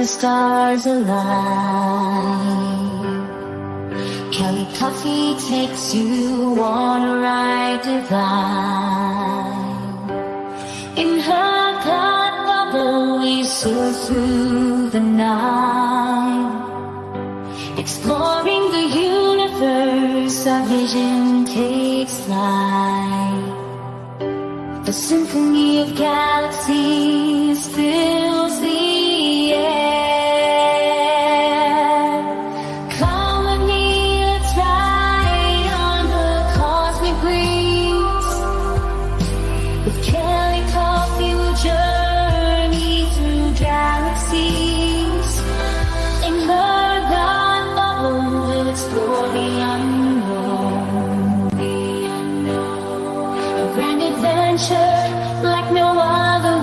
stars align. Kelly Coffee takes you on a ride divine. In her God bubble we soar through the night, exploring the universe, our vision takes flight. The symphony of galaxies fills the air. Come with me, let's ride on the cosmic breeze. With Kelly Coffee we'll journey through galaxies. In her God bubble we'll explore the unknown. A grand adventure like no other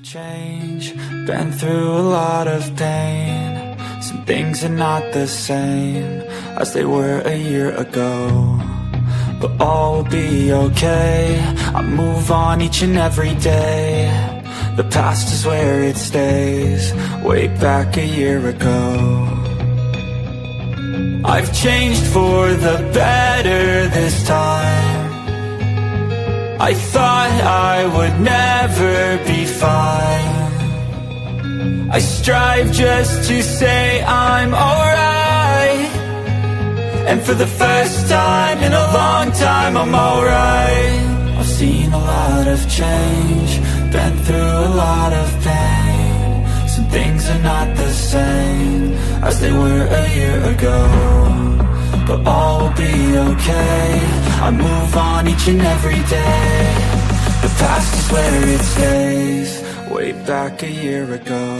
Change, been through a lot of pain. Some things are not the same as they were a year ago, but all will be okay. I move on each and every day. The past is where it stays, way back a year ago. I've changed for the better this time. I thought I would never be fine. I strive just to say I'm alright, and for the first time in a long time I'm alright. I've seen a lot of change, been through a lot of pain. Some things are not the same as they were a year ago, but all will be okay. I move on each and every day. The past is where it stays, way back a year ago.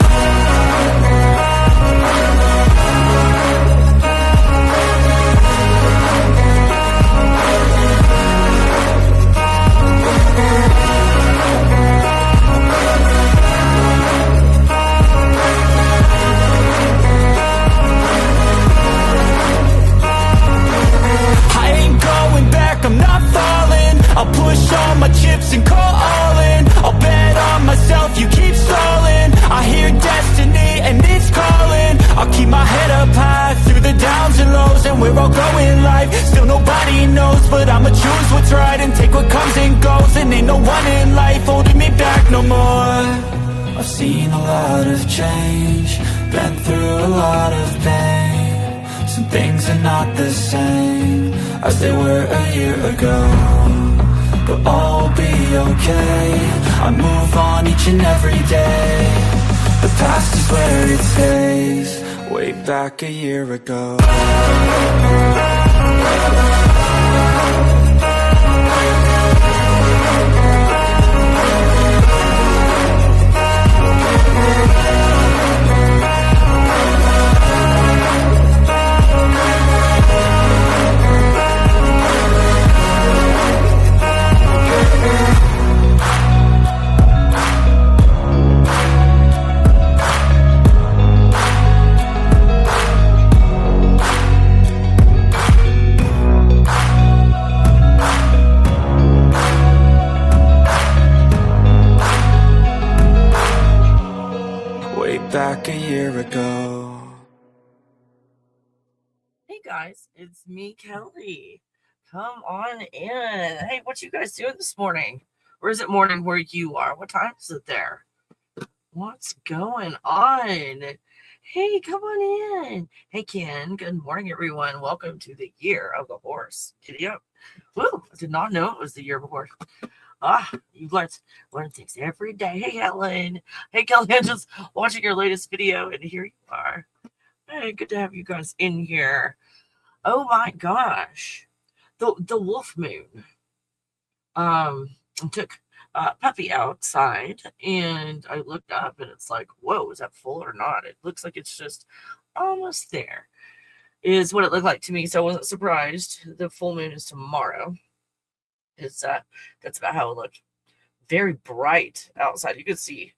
I'm not falling. I'll push all my chips and call all in. I'll bet on myself, you keep stalling. I hear destiny and it's calling. I'll keep my head up high through the downs and lows, and we're all going life. Still nobody knows, but I'ma choose what's right and take what comes and goes. And ain't no one in life holding me back no more. I've seen a lot of change, been through a lot of pain. Some things are not the same as they were a year ago, but all will be okay. I move on each and every day. The past is where it stays, way back a year ago. Back a year ago. Hey guys, it's me, Kelly. Come on in. Hey, what you guys doing this morning? Or is it morning where you are? What time is it there? What's going on? Hey, come on in. Hey, Ken. Good morning, everyone. Welcome to the year of the horse. Giddy up. Woo! I did not know it was the year of the horse. You learn things every day. Hey, Helen. Hey, Kelly, I'm just watching your latest video, and here you are. Hey, good to have you guys in here. Oh my gosh, the wolf moon. I took Puppy outside, and I looked up, and it's like, whoa, is that full or not? It looks like it's just almost there. Is what it looked like to me. So I wasn't surprised. The full moon is tomorrow. That's about how it looked. Very bright outside. You could see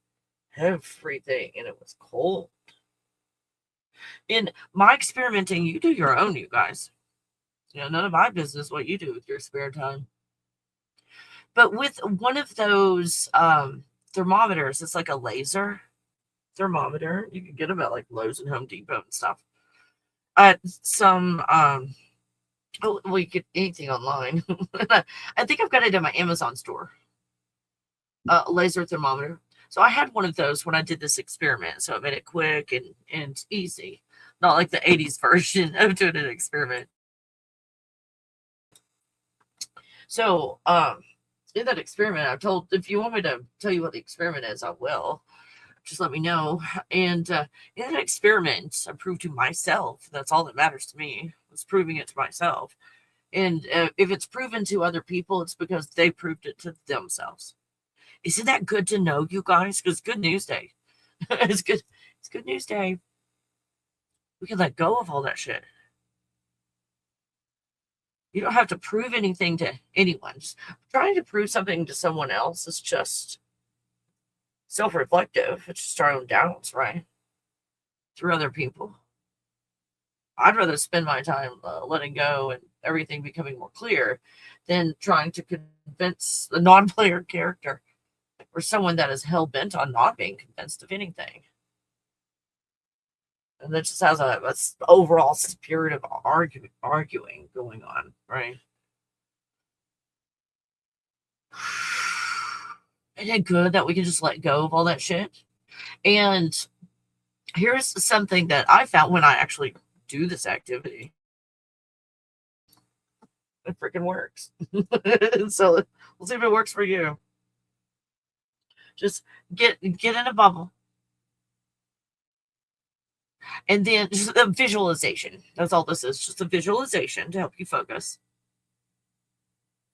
everything, and it was cold. In my experimenting, you do your own, you guys. None of my business what you do with your spare time. But with one of those thermometers, it's like a laser thermometer. You can get them at like Lowe's and Home Depot and stuff. You get anything online. I think I've got it in my Amazon store. Laser thermometer. So I had one of those when I did this experiment. So it made it quick and easy. Not like the 80s version of doing an experiment. So in that experiment, if you want me to tell you what the experiment is, I will. Just let me know. And in that experiment, I proved to myself. That's all that matters to me. Was proving it to myself. And if it's proven to other people, it's because they proved it to themselves. Isn't that good to know, you guys? Because good news day. It's good news day. We can let go of all that shit. You don't have to prove anything to anyone. Just trying to prove something to someone else is just self-reflective. It's just our own doubts, right? Through other people. I'd rather spend my time letting go and everything becoming more clear than trying to convince a non-player character or someone that is hell-bent on not being convinced of anything. And that just has a overall spirit of arguing going on, right? Isn't it good that we can just let go of all that shit? And here's something that I found when I actually do this activity. It freaking works. So we'll see if it works for you. Just get in a bubble. And then just a visualization. That's all this is. Just a visualization to help you focus.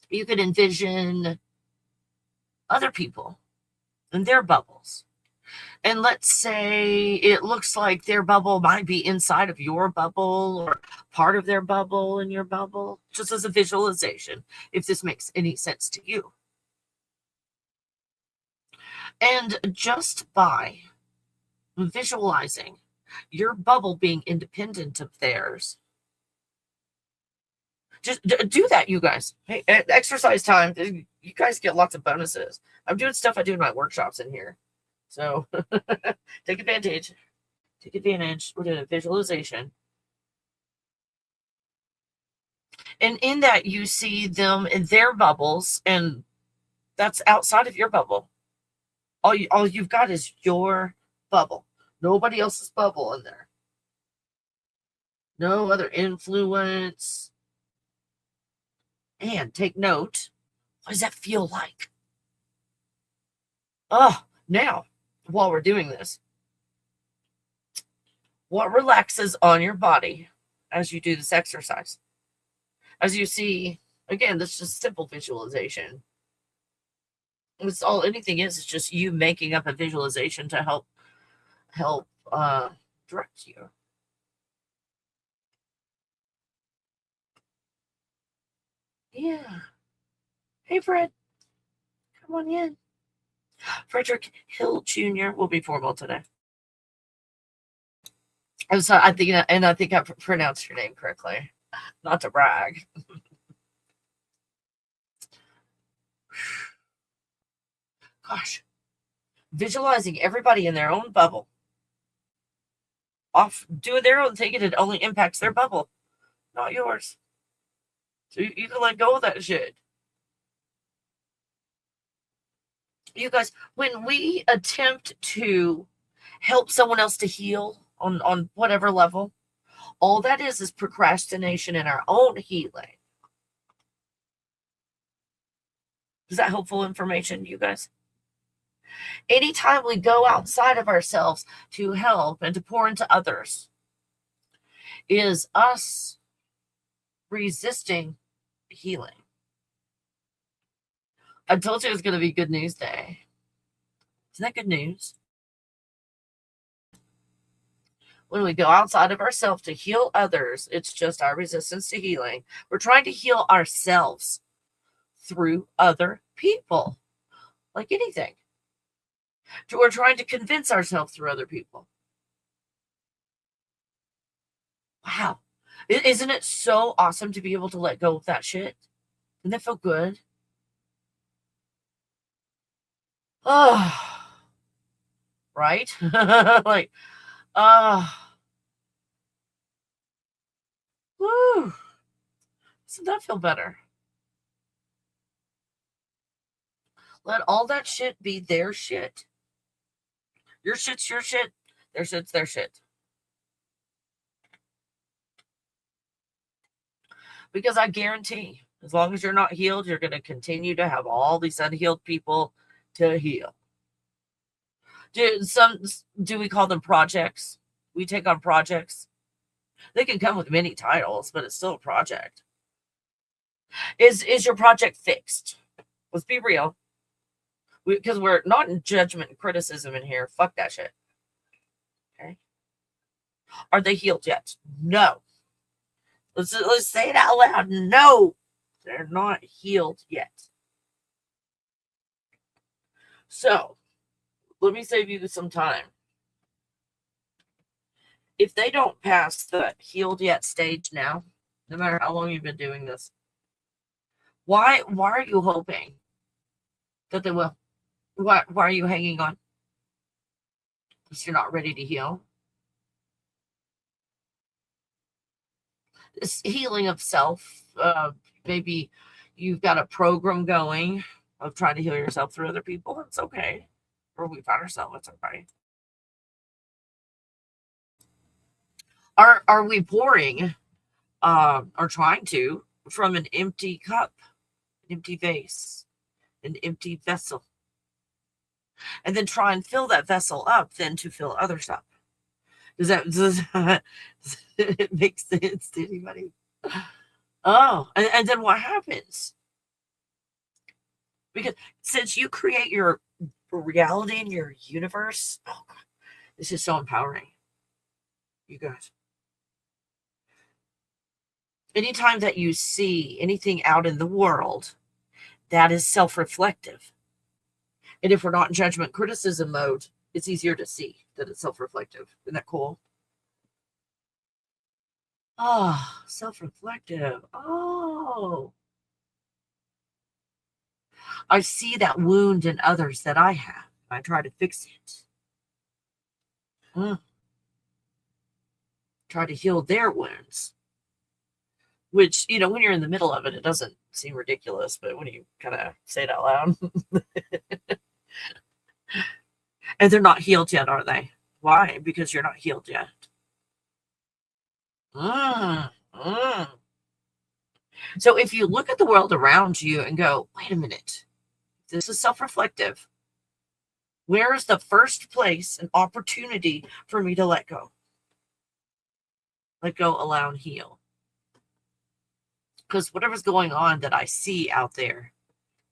You could envision other people in their bubbles. And let's say it looks like their bubble might be inside of your bubble or part of their bubble in your bubble, just as a visualization, if this makes any sense to you. And just by visualizing your bubble being independent of theirs, just do that, you guys. Hey, at exercise time, you guys get lots of bonuses. I'm doing stuff I do in my workshops in here. So take advantage. Take advantage. We're doing a visualization. And in that, you see them in their bubbles, and that's outside of your bubble. All you've got is your bubble. Nobody else's bubble in there. No other influence. And take note, what does that feel like? Oh, now, while we're doing this, what relaxes on your body as you do this exercise? As you see, again, this is just simple visualization. It's all anything is just you making up a visualization to help direct you. Yeah. Hey, Fred. Come on in. Frederick Hill Jr. will be formal today. I'm sorry, I think I pronounced your name correctly. Not to brag. Gosh. Visualizing everybody in their own bubble. Off doing their own thing, and it only impacts their bubble, not yours. So you can let go of that shit. You guys, when we attempt to help someone else to heal on whatever level, all that is procrastination in our own healing. Is that helpful information, you guys? Anytime we go outside of ourselves to help and to pour into others, is us resisting healing. I told you it was going to be good news day. Isn't that good news? When we go outside of ourselves to heal others, it's just our resistance to healing. We're trying to heal ourselves through other people, like anything. We're trying to convince ourselves through other people. Wow. Isn't it so awesome to be able to let go of that shit? Doesn't that feel good? Oh, right? Like, woo. Doesn't that feel better? Let all that shit be their shit. Your shit's your shit. Their shit's their shit. Because I guarantee, as long as you're not healed, you're going to continue to have all these unhealed people to heal. Do we call them projects? We take on projects. They can come with many titles, but it's still a project. Is your project fixed? Let's be real. Because we're not in judgment and criticism in here. Fuck that shit. Okay. Are they healed yet? No. Let's say it out loud. No, they're not healed yet. So, Let me save you some time. If they don't pass the healed yet stage now, no matter how long you've been doing this, why are you hoping that they will? Why are you hanging on? Because you're not ready to heal. This healing of self, maybe you've got a program going of trying to heal yourself through other people. It's okay. Or we found ourselves, it's okay. Are we pouring or trying to from an empty cup, an empty vase, an empty vessel? And then try and fill that vessel up then to fill others up. Does it make sense to anybody? Oh, and then what happens? Because since you create your reality in your universe, oh God, this is so empowering. You guys. Anytime that you see anything out in the world, that is self-reflective. And if we're not in judgment criticism mode, it's easier to see that it's self-reflective. Isn't that cool? Oh, self-reflective. Oh. I see that wound in others that I have. I try to fix it. Try to heal their wounds. Which, when you're in the middle of it, it doesn't seem ridiculous. But when you kind of say it out loud. And they're not healed yet, are they? Why? Because you're not healed yet. So if you look at the world around you and go, wait a minute, this is self-reflective. Where is the first place and opportunity for me to let go? Let go, allow, and heal. Because whatever's going on that I see out there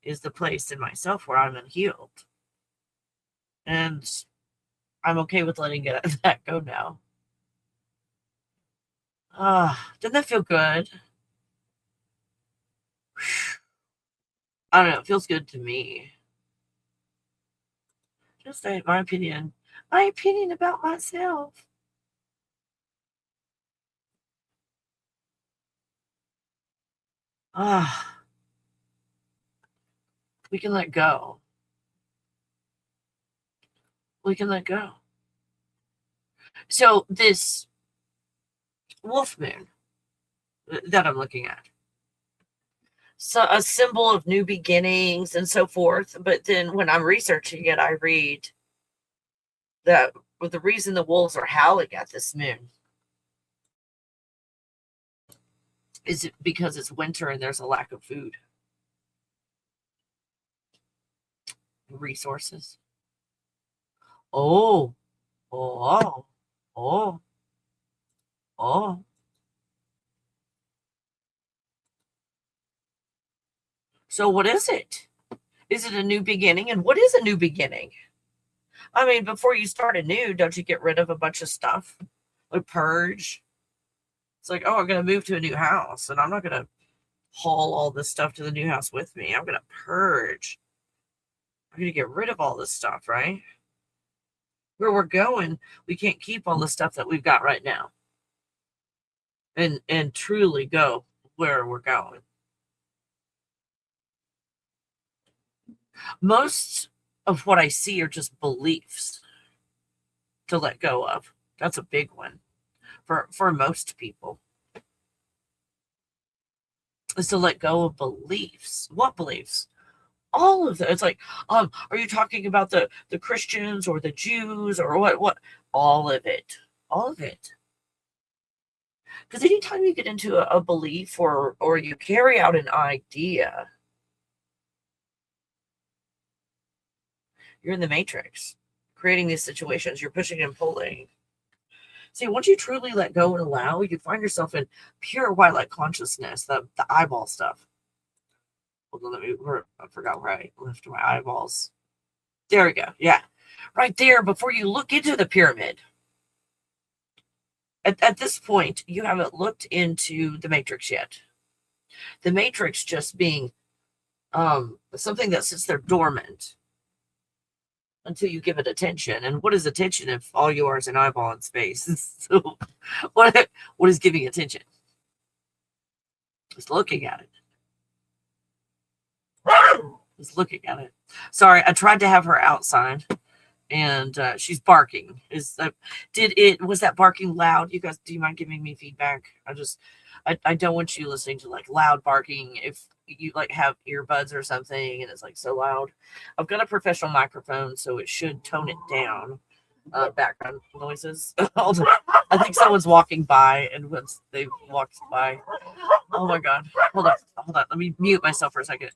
is the place in myself where I'm unhealed. And I'm okay with letting that go now. Doesn't that feel good? I don't know. It feels good to me. Just my opinion. My opinion about myself. We can let go. We can let go. So this wolf moon that I'm looking at, so a symbol of new beginnings and so forth. But then when I'm researching it, I read that the reason the wolves are howling at this moon is because it's winter and there's a lack of food, resources. Oh. So what is it? Is it a new beginning? And what is a new beginning? I mean, before you start anew, don't you get rid of a bunch of stuff? Like purge. It's like, I'm going to move to a new house, and I'm not going to haul all this stuff to the new house with me. I'm going to purge. I'm going to get rid of all this stuff, right? Where we're going, we can't keep all the stuff that we've got right now. And truly go where we're going. Most of what I see are just beliefs to let go of. That's a big one for most people. Is to let go of beliefs. What beliefs? All of them. It's like, are you talking about the Christians or the Jews or what? All of it. All of it. Because anytime you get into a belief or you carry out an idea, you're in the matrix, creating these situations. You're pushing and pulling. See, once you truly let go and allow, you find yourself in pure white light consciousness, the eyeball stuff. Hold on, I forgot where I left my eyeballs. There we go. Yeah. Right there before you look into the pyramid. At this point, you haven't looked into the matrix yet. The matrix just being something that sits there dormant. until you give it attention. And what is attention if all you are is an eyeball in space? So what is giving attention? Just looking at it. Just looking at it. Sorry, I tried to have her outside, and she's barking. Was that barking loud? You guys, do you mind giving me feedback? I don't want you listening to like loud barking if you like have earbuds or something and it's like so loud. I've got a professional microphone, so it should tone it down. Background noises. I think someone's walking by, and once they walked by, oh my god, hold on, let me mute myself for a second.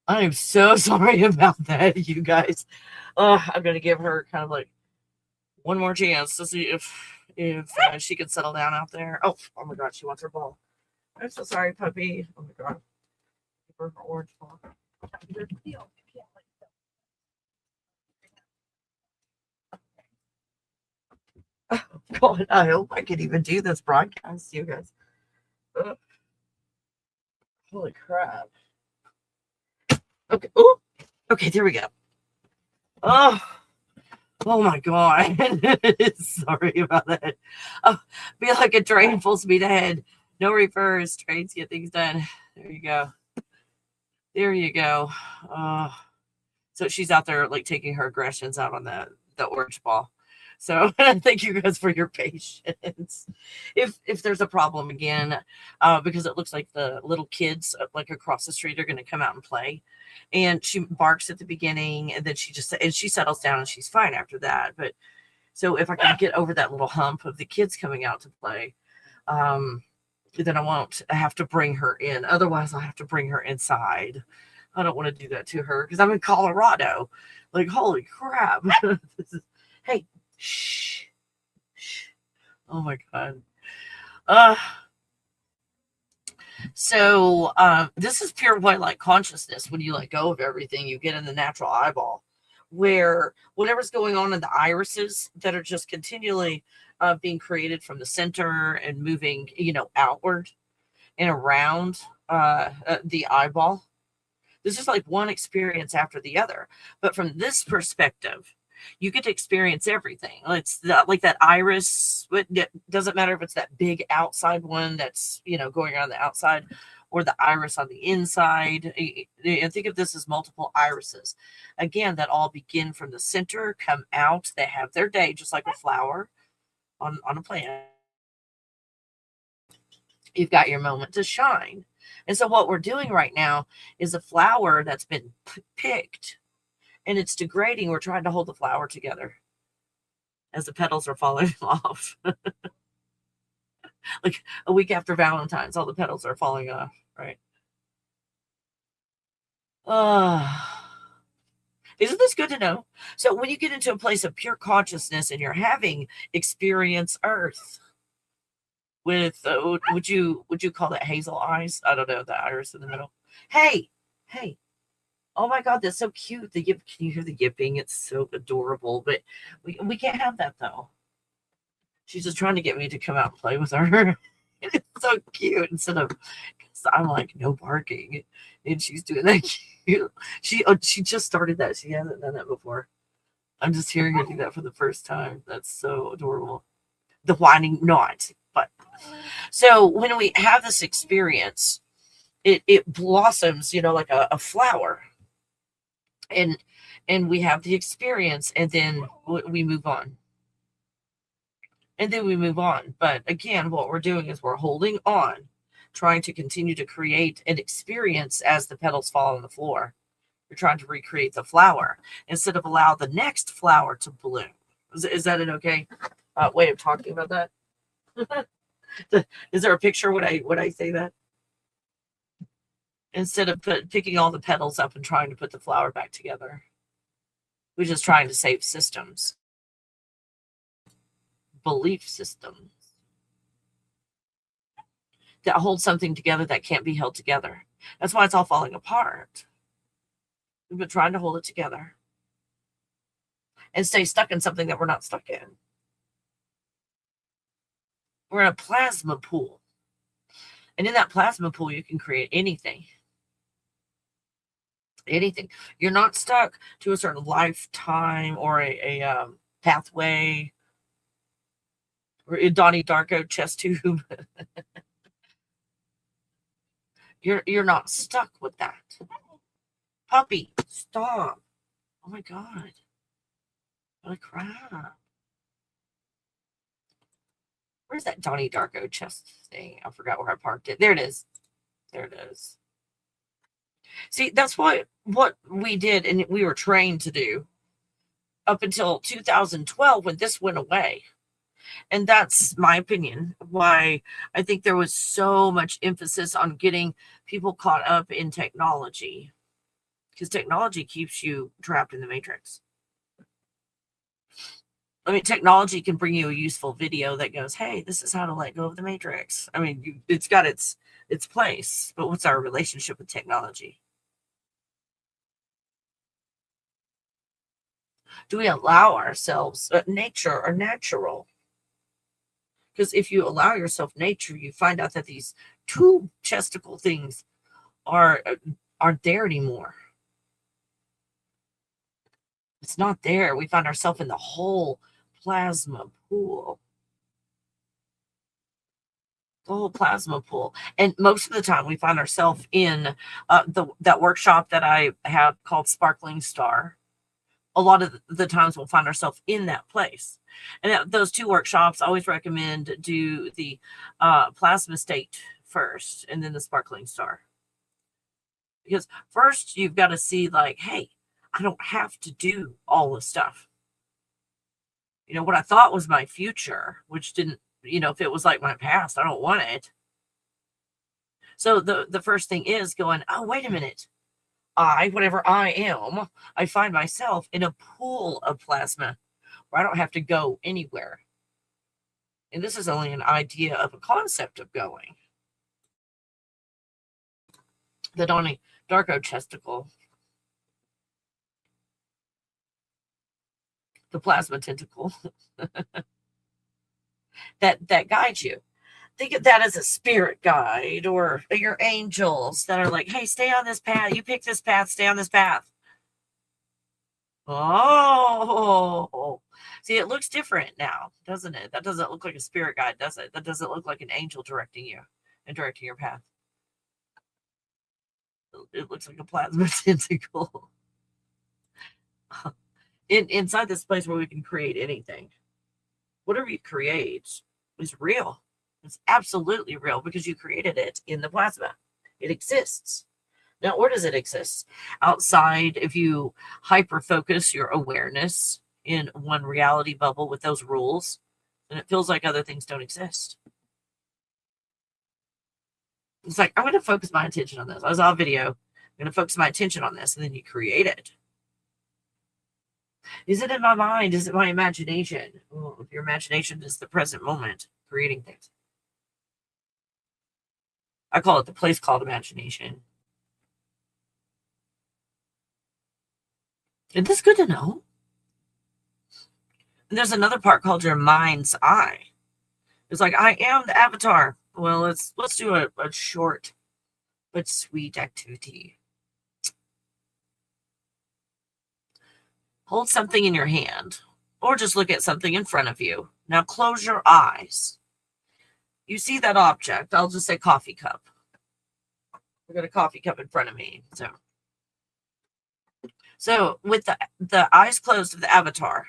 I am so sorry about that, you guys. I'm gonna give her kind of like one more chance to see if she can settle down out there. Oh my god, she wants her ball. I'm so sorry, puppy. Oh my god, give her her orange ball. Oh god, I hope I can even do this broadcast, you guys. Ugh. Holy crap. Okay. Oh, okay, there we go. Oh my god. Sorry about that. Oh, be like a train full speed ahead. No reverse. Trains get things done. There you go. There you go. So she's out there like taking her aggressions out on the orange ball. So thank you guys for your patience. If there's a problem again, because it looks like the little kids like across the street are going to come out and play, and she barks at the beginning, and then she settles down and she's fine after that. But so if I can get over that little hump of the kids coming out to play, then I won't have to bring her in. Otherwise, I'll have to bring her inside. I don't want to do that to her because I'm in Colorado. Like, holy crap. Hey, shh. Oh my god. So this is pure white light consciousness. When you let go of everything, you get in the natural eyeball, where whatever's going on in the irises that are just continually being created from the center and moving, outward and around the eyeball. This is like one experience after the other. But from this perspective, you get to experience everything. It's like that iris. It doesn't matter if it's that big outside one that's, going around the outside, or the iris on the inside. And think of this as multiple irises. Again, that all begin from the center, come out. They have their day, just like a flower on a plant. You've got your moment to shine. And so what we're doing right now is a flower that's been picked and it's degrading. We're trying to hold the flower together as the petals are falling off. Like a week after Valentine's, all the petals are falling off, right? Isn't this good to know? So when you get into a place of pure consciousness and you're having experience earth with would you call that hazel eyes? I don't know, the iris in the middle. Hey, hey. Oh my God, that's so cute. The yip, can you hear the yipping? It's so adorable, but we can't have that though. She's just trying to get me to come out and play with her. It's so cute. Instead of, I'm like, no barking, and she's doing that cute. She just started that. She hasn't done that before. I'm just hearing her do that for the first time. That's so adorable. The whining, not, but so when we have this experience, it blossoms, like a flower, and we have the experience, and then we move on. And then we move on. But again, what we're doing is we're holding on, trying to continue to create an experience as the petals fall on the floor. You're trying to recreate the flower instead of allow the next flower to bloom. Is that an okay way of talking about that? Is there a picture when I say that? Instead of picking all the petals up and trying to put the flower back together, we're just trying to save systems. Belief systems that hold something together that can't be held together. That's why it's all falling apart. We've been trying to hold it together and stay stuck in something that we're not stuck in. We're in a plasma pool. And in that plasma pool, you can create anything. Anything. You're not stuck to a certain lifetime or a pathway or a Donnie Darko chest tube. You're not stuck with that. Puppy, stop. Oh my God. What a crap. Where's that Donnie Darko chest thing? I forgot where I parked it. There it is. There it is. See, that's what we did and we were trained to do up until 2012 when this went away. And that's my opinion, why I think there was so much emphasis on getting people caught up in technology. Because technology keeps you trapped in the matrix. I mean, technology can bring you a useful video that goes, hey, this is how to let go of the matrix. I mean, it's got its place, but what's our relationship with technology? Do we allow ourselves nature or natural? Because if you allow yourself nature, you find out that these two chesticle things aren't there anymore. It's not there. We find ourselves in the whole plasma pool. The whole plasma pool. And most of the time we find ourselves in that workshop that I have called Sparkling Star. A lot of the times we'll find ourselves in that place. And those two workshops, I always recommend do the plasma state first and then the Sparkling Star. Because first you've got to see like, hey, I don't have to do all the stuff. What I thought was my future, which didn't, if it was like my past, I don't want it. So the first thing is going, oh, wait a minute. Whatever I am, I find myself in a pool of plasma where I don't have to go anywhere. And this is only an idea of a concept of going. The Donnie Darko chesticle. The plasma tentacle that guides you. Think of that as a spirit guide or your angels that are like, hey, stay on this path. You pick this path, stay on this path. Oh, see, it looks different now, doesn't it? That doesn't look like a spirit guide, does it? That doesn't look like an angel directing you and directing your path. It looks like a plasma tentacle. Inside this place where we can create anything. Whatever you create is real. It's absolutely real because you created it in the plasma. It exists. Now, where does it exist? Outside, if you hyper focus your awareness in one reality bubble with those rules, then it feels like other things don't exist. It's like, I'm going to focus my attention on this. I saw a video. I'm going to focus my attention on this, and then you create it. Is it in my mind? Is it my imagination? Well, if your imagination is the present moment, creating things. I call it the place called imagination. Is this good to know? And there's another part called your mind's eye. It's like, I am the avatar. Well, let's do a short but sweet activity. Hold something in your hand, or just look at something in front of you. Now close your eyes. You see that object. I'll just say coffee cup. I've got a coffee cup in front of me. So with the eyes closed of the avatar,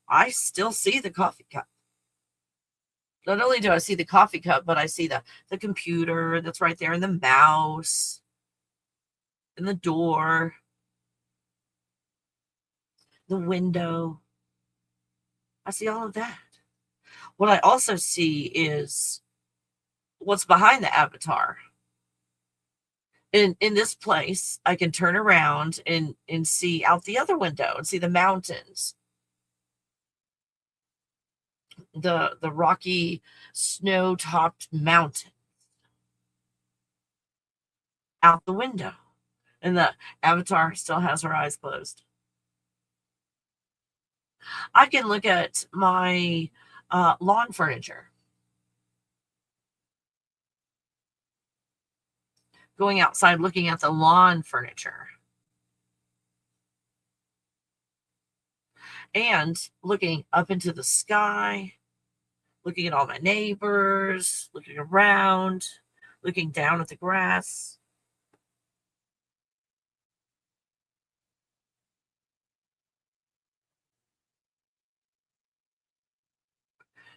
I still see the coffee cup. Not only do I see the coffee cup, but I see the computer that's right there, and the mouse, and the door, the window. I see all of that. What I also see is what's behind the avatar. In this place, I can turn around and see out the other window and see the mountains. The rocky, snow-topped mountain out the window. And the avatar still has her eyes closed. I can look at my lawn furniture. Going outside, looking at the lawn furniture. And looking up into the sky, looking at all my neighbors, looking around, looking down at the grass.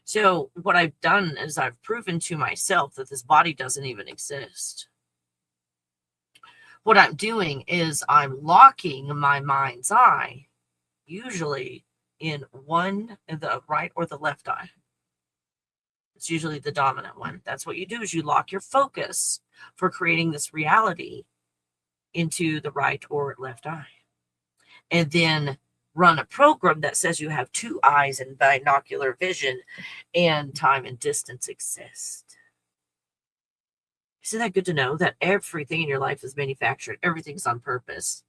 So what I've done is I've proven to myself that this body doesn't even exist. What I'm doing is I'm locking my mind's eye, usually in the right or the left eye. It's usually the dominant one. That's what you do, is you lock your focus for creating this reality into the right or left eye. And then run a program that says you have two eyes and binocular vision and time and distance exist. Isn't that good to know that everything in your life is manufactured? Everything's on purpose.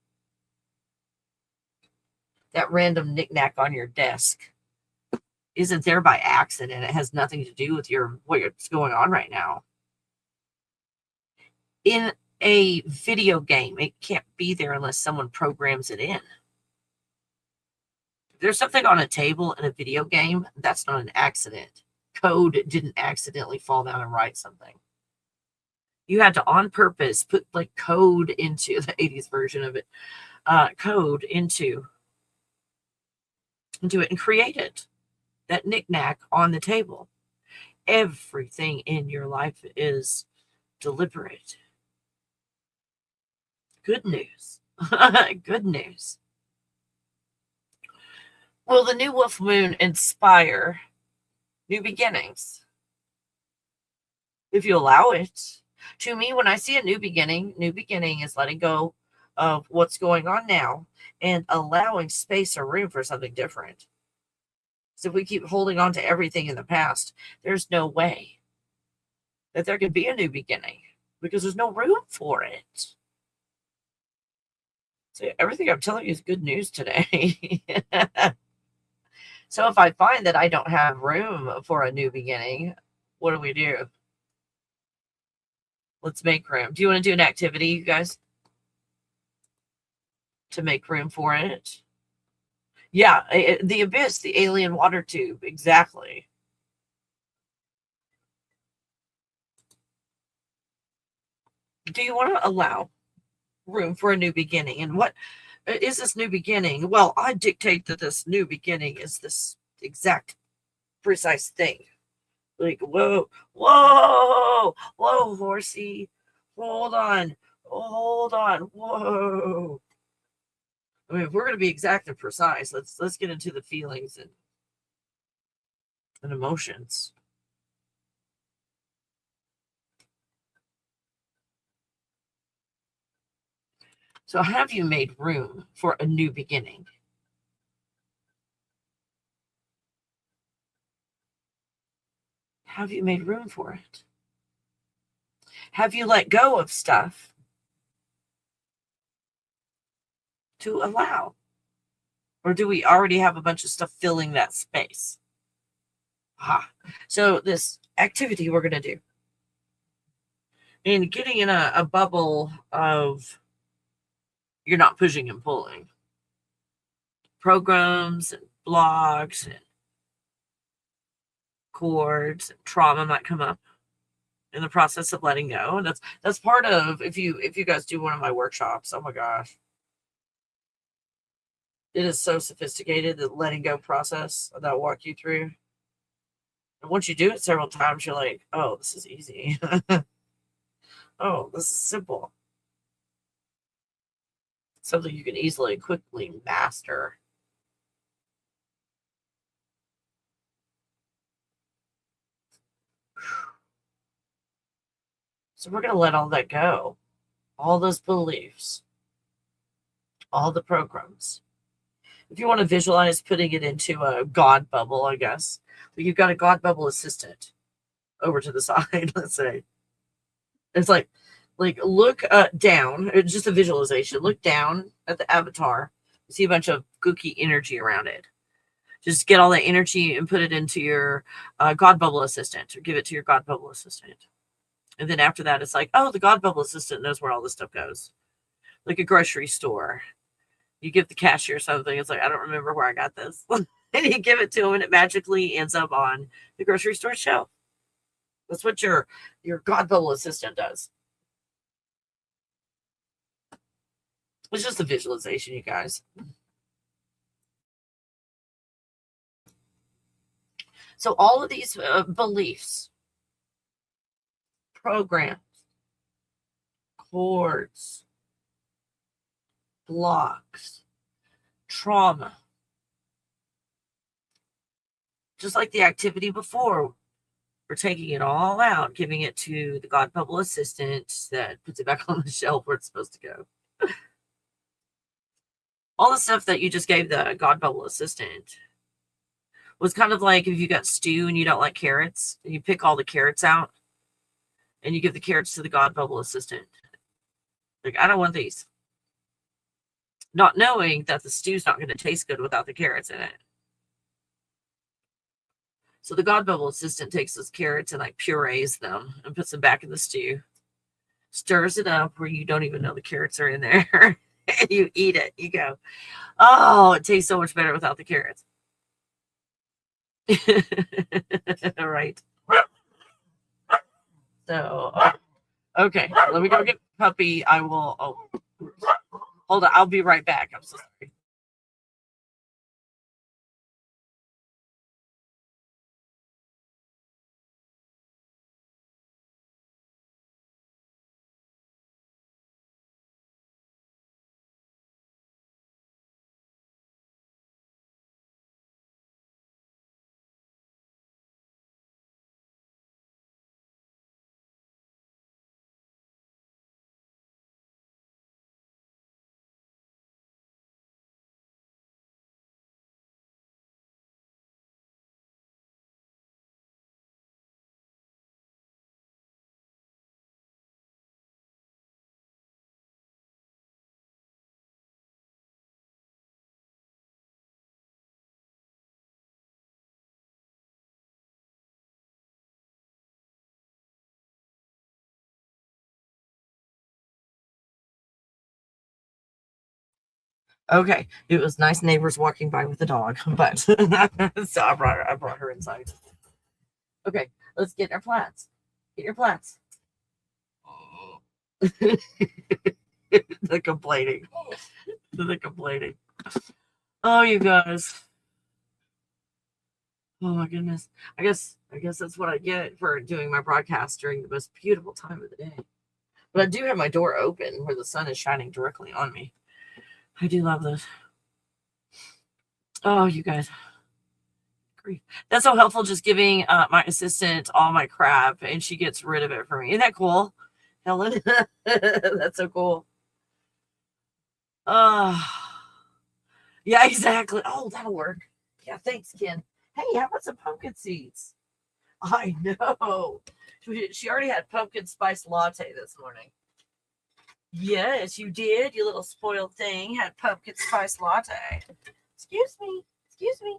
That random knickknack on your desk isn't there by accident. It has nothing to do with what's going on right now. In a video game, it can't be there unless someone programs it in. If there's something on a table in a video game, that's not an accident. Code didn't accidentally fall down and write something. You had to, on purpose, put like code into the 80s version of it, code into it and create it. That knickknack on the table. Everything in your life is deliberate. Good news. Good news. Will the new wolf moon inspire new beginnings? If you allow it. To me, when I see a new beginning is letting go of what's going on now and allowing space or room for something different. So if we keep holding on to everything in the past, there's no way that there could be a new beginning because there's no room for it. So everything I'm telling you is good news today. So if I find that I don't have room for a new beginning, what do? Let's make room. Do you want to do an activity, you guys? To make room for it? Yeah, the abyss, the alien water tube. Exactly. Do you want to allow room for a new beginning? And what is this new beginning? Well, I dictate that this new beginning is this exact precise thing. Like, whoa, whoa, whoa, horsey. Hold on. Hold on. Whoa. I mean, if we're gonna be exact and precise, let's get into the feelings and emotions. So have you made room for a new beginning? Have you made room for it? Have you let go of stuff to allow? Or do we already have a bunch of stuff filling that space? So this activity we're going to do, and getting in a bubble of you're not pushing and pulling. Programs and blogs and cords and trauma might come up in the process of letting go. And that's part of, if you guys do one of my workshops, oh my gosh. It is so sophisticated, the letting go process that I'll walk you through. And once you do it several times, you're like, oh, this is easy. Oh, this is simple. Something you can easily, quickly master. So we're going to let all that go. All those beliefs. All the programs. If you want to visualize putting it into a God bubble, I guess. But you've got a God bubble assistant over to the side, let's say. It's like look down. It's just a visualization. Look down at the avatar. You see a bunch of gooky energy around it. Just get all that energy and put it into your God bubble assistant, or give it to your God bubble assistant. And then after that, it's like, oh, the God bubble assistant knows where all this stuff goes. Like a grocery store. You give the cashier something. It's like, I don't remember where I got this. And you give it to them, and it magically ends up on the grocery store shelf. That's what your God bubble assistant does. It's just a visualization, you guys. So all of these beliefs, programs, cords, blocks, trauma, just like the activity before, we're taking it all out, giving it to the God bubble assistant that puts it back on the shelf where it's supposed to go. All the stuff that you just gave the God bubble assistant was kind of like if you got stew and you don't like carrots, and you pick all the carrots out and you give the carrots to the God bubble assistant. Like, I don't want these. Not knowing that the stew's not going to taste good without the carrots in it. So the God bubble assistant takes those carrots and like purees them and puts them back in the stew. Stirs it up where you don't even know the carrots are in there. And you eat it. You go, oh, it tastes so much better without the carrots. Right. So, okay, let me go get Puppy. I will, hold on. I'll be right back. I'm so sorry. Okay, it was nice neighbors walking by with the dog, but so I brought her inside. Okay, let's get our plants. Get your plants. The complaining. The complaining. Oh, you guys. Oh my goodness. I guess that's what I get for doing my broadcast during the most beautiful time of the day. But I do have my door open where the sun is shining directly on me. I do love those. Oh, you guys. Grief. That's so helpful, just giving my assistant all my crap and she gets rid of it for me. Isn't that cool, Helen? That's so cool. Yeah, exactly. Oh, that'll work. Yeah, thanks, Ken. Hey, how about some pumpkin seeds? I know. She already had pumpkin spice latte this morning. Yes, you did. You little spoiled thing had pumpkin spice latte. Excuse me. Excuse me.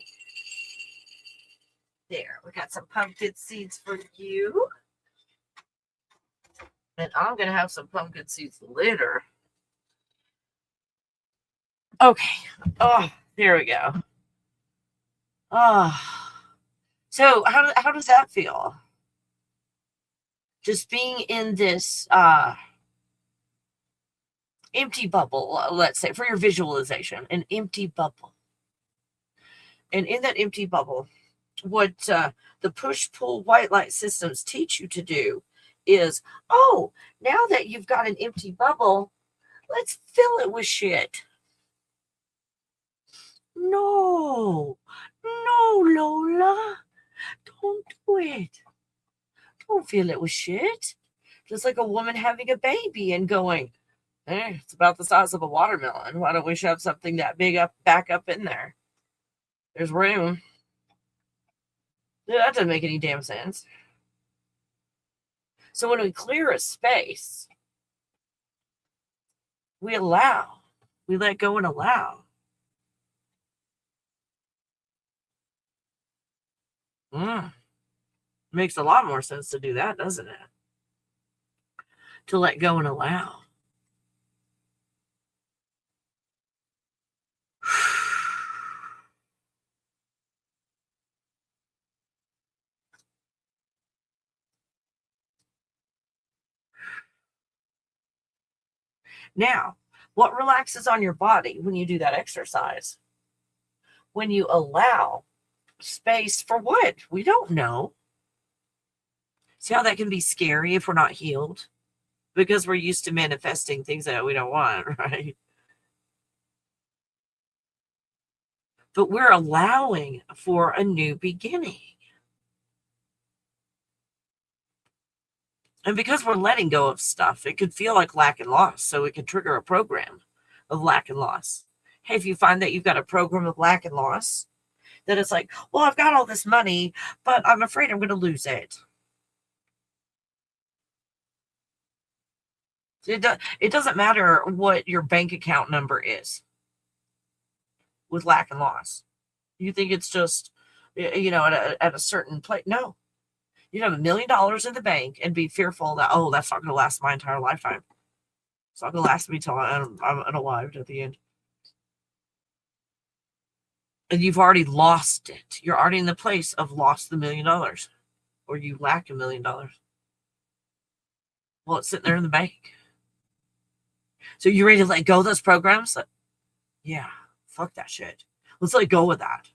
There, we got some pumpkin seeds for you. And I'm going to have some pumpkin seeds later. Okay. Oh, there we go. Oh. So how does that feel? Just being in this empty bubble, let's say, for your visualization, an empty bubble. And in that empty bubble, what the push-pull white light systems teach you to do is, oh, now that you've got an empty bubble, let's fill it with shit. No, Lola, don't do it. Don't fill it with shit. Just like a woman having a baby and going, it's about the size of a watermelon. Why don't we shove something that big back up in there? There's room. That doesn't make any damn sense. So when we clear a space, we allow. We let go and allow. Makes a lot more sense to do that, doesn't it? To let go and allow. Now, what relaxes on your body when you do that exercise? When you allow space for what? We don't know. See how that can be scary if we're not healed? Because we're used to manifesting things that we don't want, right? But we're allowing for a new beginning. And because we're letting go of stuff, it could feel like lack and loss. So it could trigger a program of lack and loss. Hey, if you find that you've got a program of lack and loss, that it's like, well, I've got all this money, but I'm afraid I'm going to lose it. It doesn't matter what your bank account number is with lack and loss. You think it's just, at a certain place. No. You'd have $1 million in the bank and be fearful that, oh, that's not going to last my entire lifetime. It's not going to last me till I'm unalived at the end. And you've already lost it. You're already in the place of lost the $1 million, or you lack $1 million. Well, it's sitting there in the bank. So you ready to let go of those programs? Yeah, fuck that shit. Let's let go of that.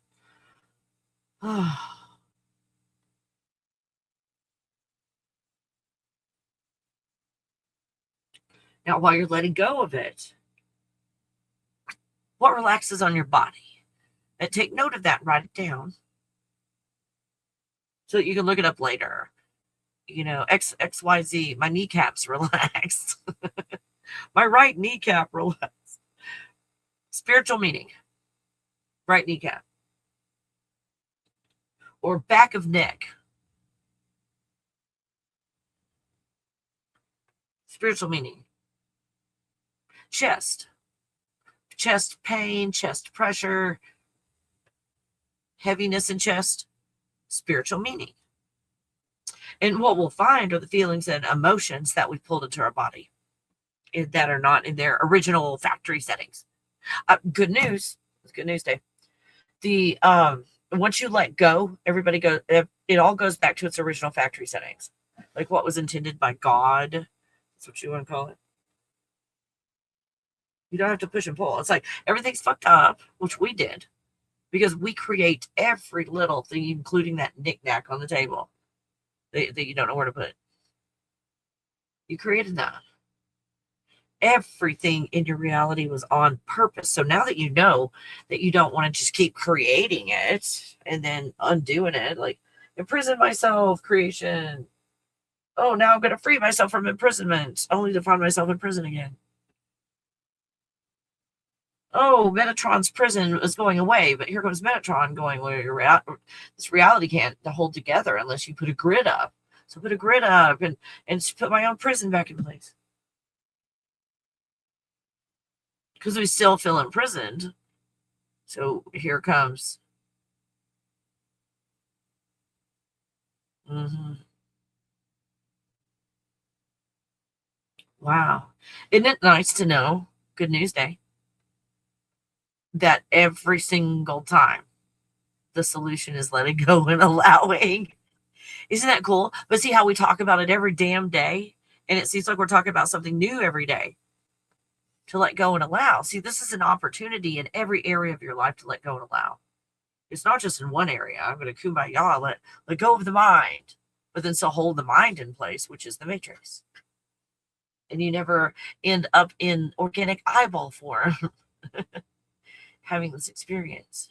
Now, while you're letting go of it, what relaxes on your body? And take note of that, write it down, so that you can look it up later. XYZ, my kneecaps relaxed. My right kneecap relaxed. Spiritual meaning, right kneecap. Or back of neck. Spiritual meaning. Chest pain, chest pressure, heaviness in chest, spiritual meaning. And what we'll find are the feelings and emotions that we've pulled into our body that are not in their original factory settings. Good news. It's good news day. Once you let go, it all goes back to its original factory settings. Like what was intended by God. That's what you want to call it. You don't have to push and pull. It's like everything's fucked up, which we did. because we create every little thing, including that knickknack on the table that you don't know where to put. You created that. Everything in your reality was on purpose. So now that you know that you don't want to just keep creating it and then undoing it, like imprison myself, creation. Oh, now I'm going to free myself from imprisonment, only to find myself in prison again. Oh, Metatron's prison is going away, but here comes Metatron going where this reality can't hold together unless you put a grid up. So put a grid up and put my own prison back in place. Because we still feel imprisoned. So here comes. Wow. Isn't it nice to know, Good News Day, that every single time the solution is letting go and allowing? Isn't that cool? But see how we talk about it every damn day? And it seems like we're talking about something new every day. To let go and allow. See, this is an opportunity in every area of your life to let go and allow. It's not just in one area. I'm going to kumbaya, let go of the mind, but then still hold the mind in place, which is the matrix. And you never end up in organic eyeball form having this experience.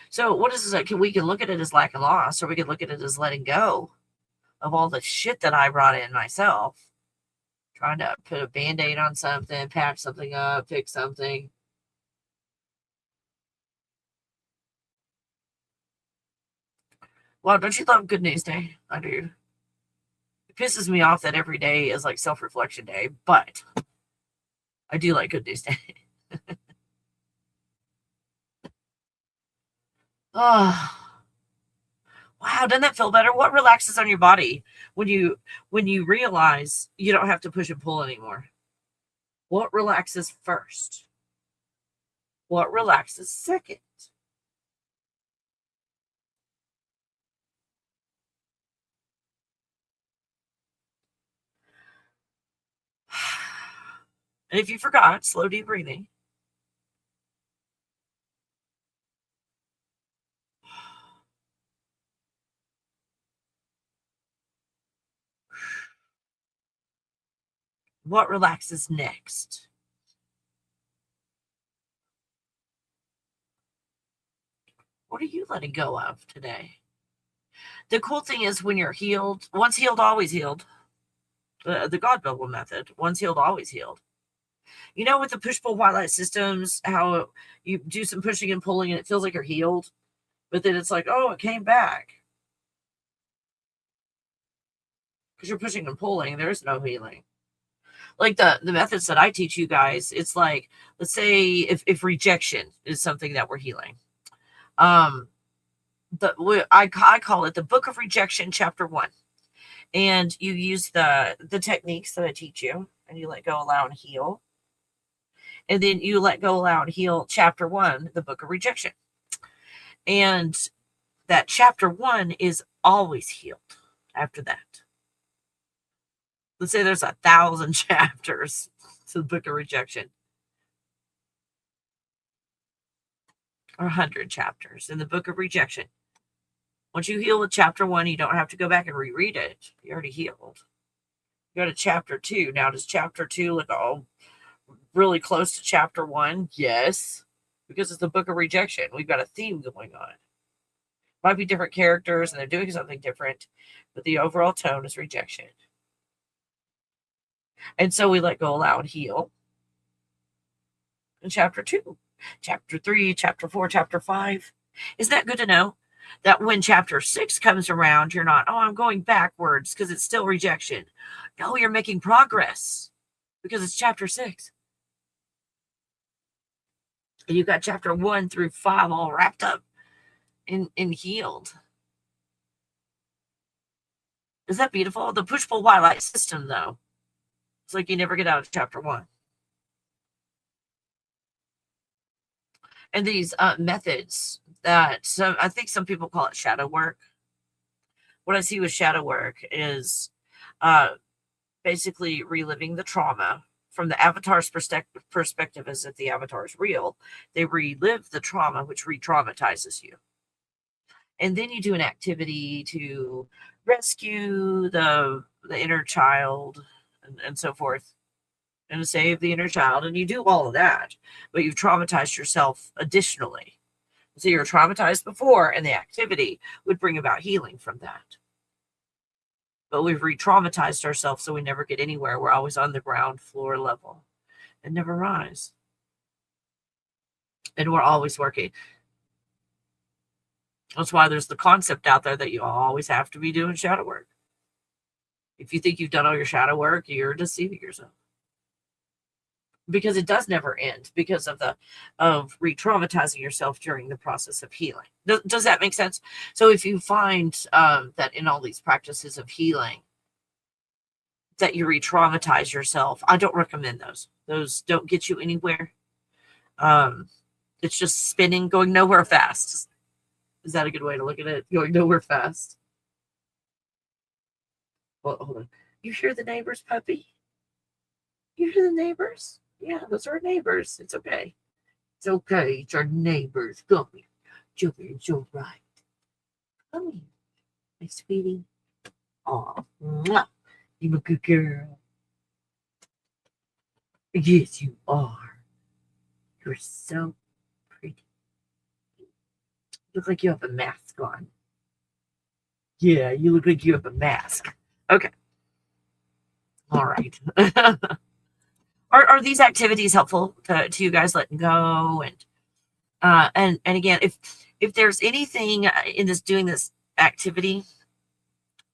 So what is this? We can look at it as lack and loss, or we can look at it as letting go of all the shit that I brought in myself. Trying to put a Band-Aid on something, patch something up, fix something. Well, don't you love Good News Day? I do. It pisses me off that every day is like self-reflection day, but I do like Good News Day. Oh, wow, doesn't that feel better? What relaxes on your body when you realize you don't have to push and pull anymore? What relaxes first? What relaxes second? And if you forgot, slow deep breathing. What relaxes next? What are you letting go of today? The cool thing is when you're healed, once healed, always healed. The God Bubble method, once healed, always healed. You know, with the push-pull white light systems, how you do some pushing and pulling and it feels like you're healed, but then it's like, oh, it came back. Because you're pushing and pulling, there's no healing. Like the methods that I teach you guys, it's like, let's say if rejection is something that we're healing. I call it the Book of Rejection, Chapter 1. And you use the techniques that I teach you, and you let go, allow, and heal. And then you let go, allow, and heal Chapter 1, the Book of Rejection. And that Chapter 1 is always healed after that. Let's say there's 1,000 chapters to the Book of Rejection. Or 100 chapters in the Book of Rejection. Once you heal with Chapter 1, you don't have to go back and reread it. You already healed. You go to Chapter 2. Now, does Chapter 2 look all really close to Chapter 1? Yes. Because it's the Book of Rejection. We've got a theme going on. Might be different characters and they're doing something different, but the overall tone is rejection. And so we let go, allow, and heal. In Chapter 2, Chapter 3, Chapter 4, Chapter 5. Isn't that good to know? That when Chapter 6 comes around, you're not, oh, I'm going backwards because it's still rejection. No, you're making progress because it's Chapter 6. And you got Chapter 1 through 5 all wrapped up and healed. Is that beautiful? The push-pull white light system, though. It's like you never get out of Chapter 1. And these methods that I think some people call it shadow work. What I see with shadow work is basically reliving the trauma from the avatar's perspective, as if the avatar is real, they relive the trauma, which re-traumatizes you. And then you do an activity to rescue the inner child and so forth, and to save the inner child. And you do all of that, but you've traumatized yourself additionally. So you're traumatized before, and the activity would bring about healing from that. But we've re-traumatized ourselves, so we never get anywhere. We're always on the ground floor level and never rise. And we're always working. That's why there's the concept out there that you always have to be doing shadow work. If you think you've done all your shadow work, you're deceiving yourself. Because it does never end because of re-traumatizing yourself during the process of healing. Does that make sense? So if you find that in all these practices of healing that you re-traumatize yourself, I don't recommend those. Those don't get you anywhere. It's just spinning, going nowhere fast. Is that a good way to look at it? Going nowhere fast. Well, hold on. You hear the neighbor's puppy? You hear the neighbors? Yeah, those are our neighbors. It's okay. It's okay. It's our neighbors. Come here. Jump here. It's all right. Come here. My sweetie. Aw. Mwah. You're a good girl. Yes, you are. You're so pretty. You look like you have a mask on. Yeah, you look like you have a mask. Okay. All right. Are these activities helpful to you guys letting go? And again, if there's anything in doing this activity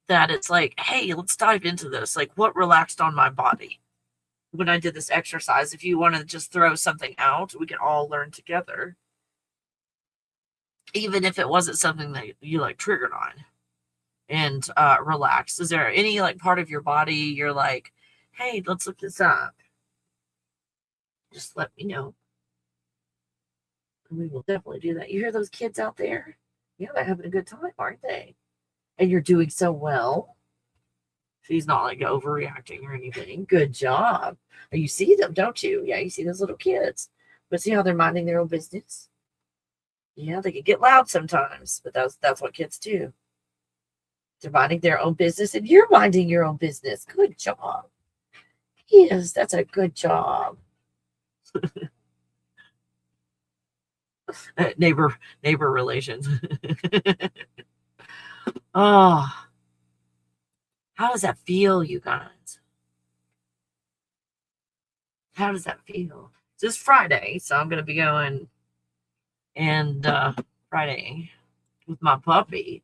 that it's like, hey, let's dive into this. Like, what relaxed on my body when I did this exercise? If you want to just throw something out, we can all learn together. Even if it wasn't something that you like triggered on and relaxed. Is there any like part of your body you're like, hey, let's look this up? Just let me know. And we will definitely do that. You hear those kids out there? Yeah, they're having a good time, aren't they? And you're doing so well. She's not like overreacting or anything. Good job. You see them, don't you? Yeah, you see those little kids. But see how they're minding their own business? Yeah, they can get loud sometimes, but that's what kids do. They're minding their own business, and you're minding your own business. Good job. Yes, that's a good job. neighbor relations. Oh, how does that feel, you guys? How does that feel? It's Friday, so I'm gonna be going and Friday with my puppy.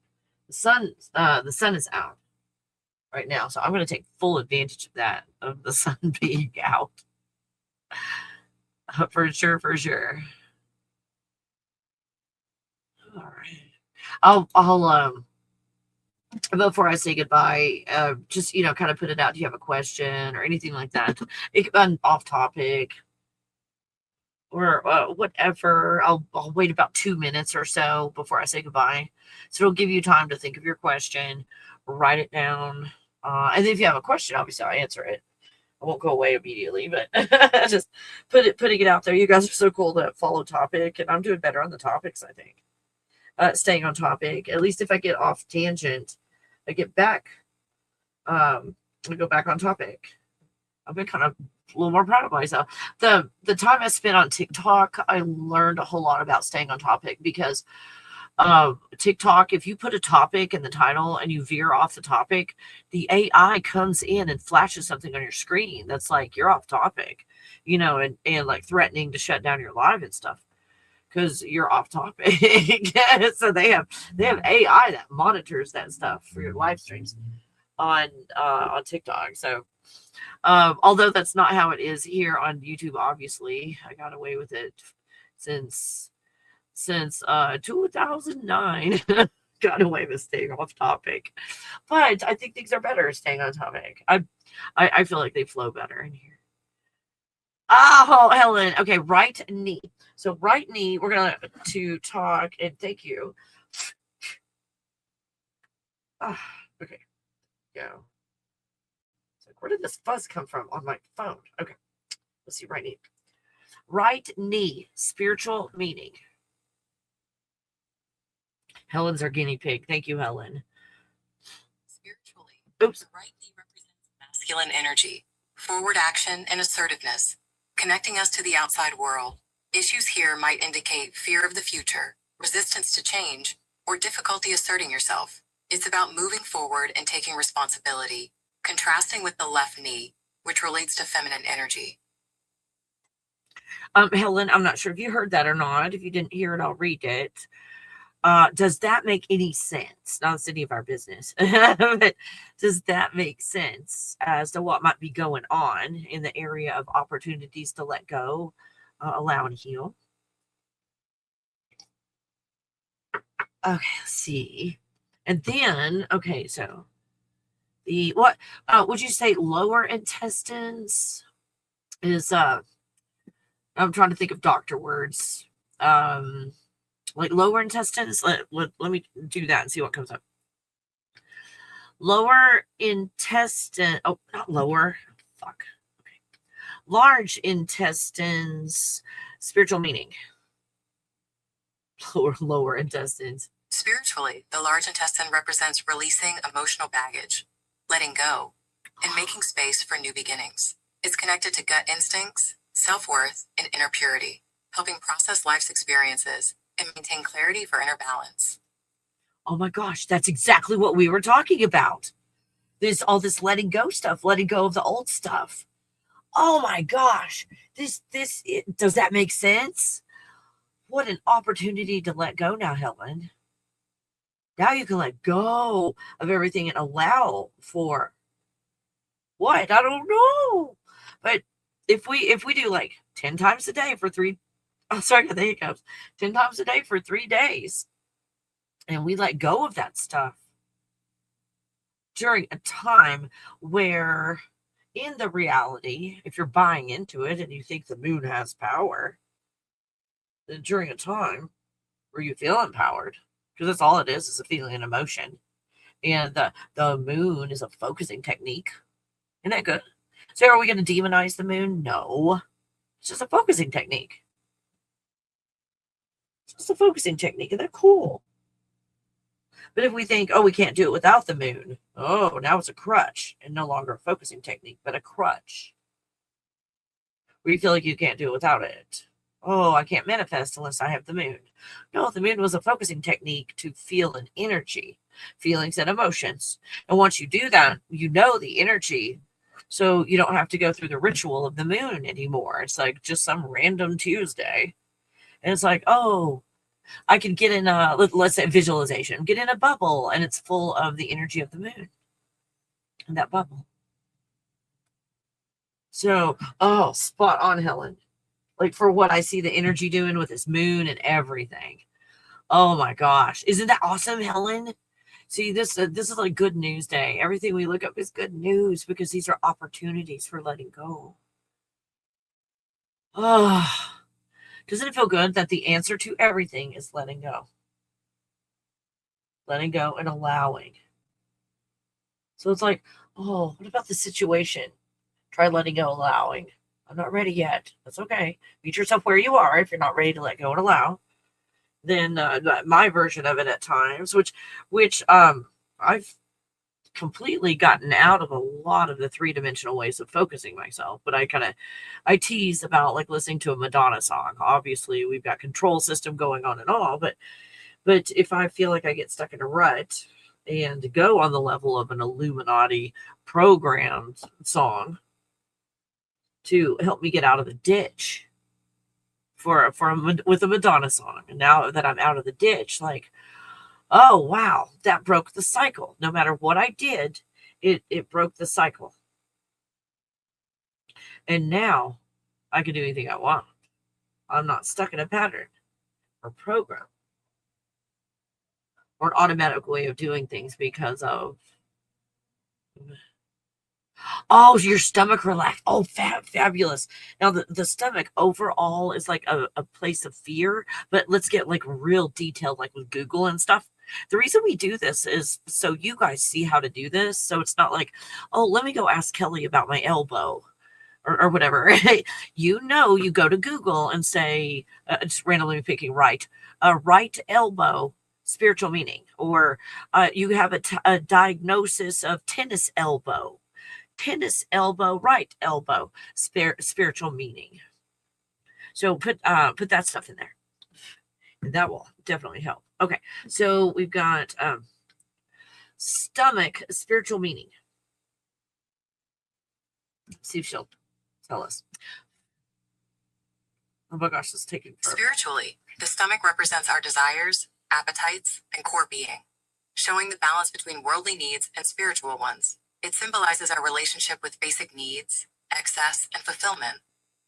The sun is out right now, so I'm gonna take full advantage of that, of the sun being out. For sure. All right. I'll before I say goodbye, just kind of put it out. Do you have a question or anything like that? It could be off topic or whatever. I'll wait about 2 minutes or so before I say goodbye, so it'll give you time to think of your question, write it down, and then if you have a question, obviously I'll answer it. I won't go away immediately, but just putting it out there. You guys are so cool to follow topic, and I'm doing better on the topics, I think. Staying on topic. At least if I get off tangent, I get back. I go back on topic. I've been kind of a little more proud of myself. The time I spent on TikTok, I learned a whole lot about staying on topic, because TikTok, if you put a topic in the title and you veer off the topic, the AI comes in and flashes something on your screen that's like you're off topic, and like threatening to shut down your live and stuff because you're off topic. So they have AI that monitors that stuff for your live streams on TikTok. So although that's not how it is here on YouTube, obviously I got away with it since 2009. Got away with staying off topic, but I think things are better staying on topic. I feel like they flow better in here. Oh, Helen. Okay, right knee. So right knee, we're going to talk, and thank you. Okay, go. So where did this fuzz come from on my phone? Okay. Let's see, right knee. Right knee, spiritual meaning. Helen's our guinea pig. Thank you, Helen. Spiritually, Oops. the right knee represents masculine energy, forward action, and assertiveness, connecting us to the outside world. Issues here might indicate fear of the future, resistance to change, or difficulty asserting yourself. It's about moving forward and taking responsibility, contrasting with the left knee, which relates to feminine energy. Helen, I'm not sure if you heard that or not. If you didn't hear it, I'll read it. Does that make any sense? Not it's any of our business, but does that make sense as to what might be going on in the area of opportunities to let go, allow, and heal? Okay, let's see. And then, okay, so the what would you say lower intestines is I'm trying to think of doctor words. Like lower intestines. Let me do that and see what comes up. Lower intestine. Oh, not lower. Fuck. Okay. Large intestines. Spiritual meaning. Lower intestines. Spiritually, the large intestine represents releasing emotional baggage, letting go, and making space for new beginnings. It's connected to gut instincts, self-worth, and inner purity, helping process life's experiences and maintain clarity for inner balance. Oh my gosh, that's exactly what we were talking about. There's all this letting go stuff, letting go of the old stuff. Oh my gosh, does that make sense? What an opportunity to let go now, Helen. Now you can let go of everything and allow for what? I don't know. But if we do like 10 times a day for 3, oh, sorry, there it goes. 10 times a day for 3 days. And we let go of that stuff during a time where in the reality, if you're buying into it and you think the moon has power, then during a time where you feel empowered, because that's all it is a feeling and emotion. And the moon is a focusing technique. Isn't that good? So are we going to demonize the moon? No. It's just a focusing technique. It's just a focusing technique. Isn't that cool? But if we think, oh, we can't do it without the moon. Oh, now it's a crutch and no longer a focusing technique, but a crutch. Where you feel like you can't do it without it. Oh, I can't manifest unless I have the moon. No, the moon was a focusing technique to feel an energy, feelings and emotions. And once you do that, you know the energy. So you don't have to go through the ritual of the moon anymore. It's like just some random Tuesday. And it's like, oh, I can get in let's say visualization, get in a bubble and it's full of the energy of the moon in that bubble. So, oh, spot on, Helen. Like for what I see the energy doing with this moon and everything. Oh my gosh. Isn't that awesome, Helen? See, this is like good news day. Everything we look up is good news because these are opportunities for letting go. Oh, doesn't it feel good that the answer to everything is letting go? Letting go and allowing. So it's like, oh, what about the situation? Try letting go, allowing. I'm not ready yet. That's okay. Meet yourself where you are. If you're not ready to let go and allow, then my version of it at times, which I've completely gotten out of a lot of the 3-dimensional ways of focusing myself. But I tease about like listening to a Madonna song. Obviously, we've got control system going on and all, but if I feel like I get stuck in a rut and go on the level of an Illuminati programmed song to help me get out of the ditch with a Madonna song. And now that I'm out of the ditch, like, oh, wow, that broke the cycle. No matter what I did, it broke the cycle. And now I can do anything I want. I'm not stuck in a pattern or program or an automatic way of doing things because of, oh, your stomach relaxed. Oh, fabulous. Now the stomach overall is like a place of fear, but let's get like real detailed, like with Google and stuff. The reason we do this is so you guys see how to do this. So it's not like, oh, let me go ask Kelly about my elbow or whatever. You go to Google and say, just randomly picking right elbow, spiritual meaning, or you have a diagnosis of tennis elbow, right elbow, spiritual meaning. So put that stuff in there. And that will definitely help. Okay, so we've got stomach, spiritual meaning. See if she'll tell us. Oh my gosh, it's taking forever. Spiritually, the stomach represents our desires, appetites, and core being, showing the balance between worldly needs and spiritual ones. It symbolizes our relationship with basic needs, excess, and fulfillment,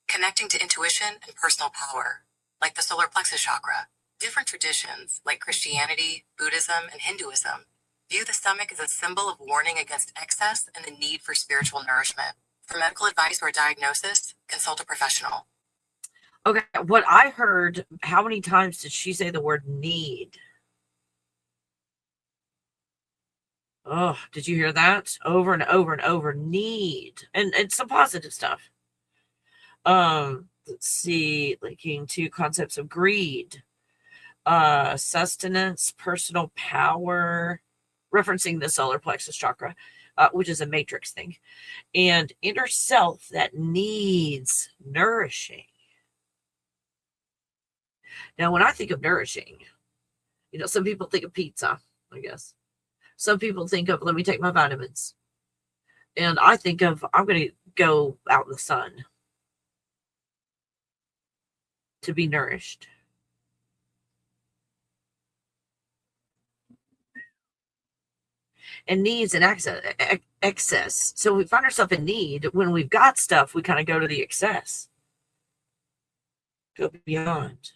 connecting to intuition and personal power, like the solar plexus chakra. Different traditions, like Christianity, Buddhism, and Hinduism, view the stomach as a symbol of warning against excess and the need for spiritual nourishment. For medical advice or diagnosis, consult a professional. Okay, what I heard, how many times did she say the word need? Oh, did you hear that? Over and over and over, need. And some positive stuff. Let's see, linking to concepts of greed, sustenance, personal power, referencing the solar plexus chakra, which is a matrix thing, and inner self that needs nourishing. Now, when I think of nourishing, some people think of pizza, I guess. Some people think of, let me take my vitamins. And I think of, I'm going to go out in the sun to be nourished. And needs and excess. So we find ourselves in need. When we've got stuff, we kind of go to the excess. Go beyond.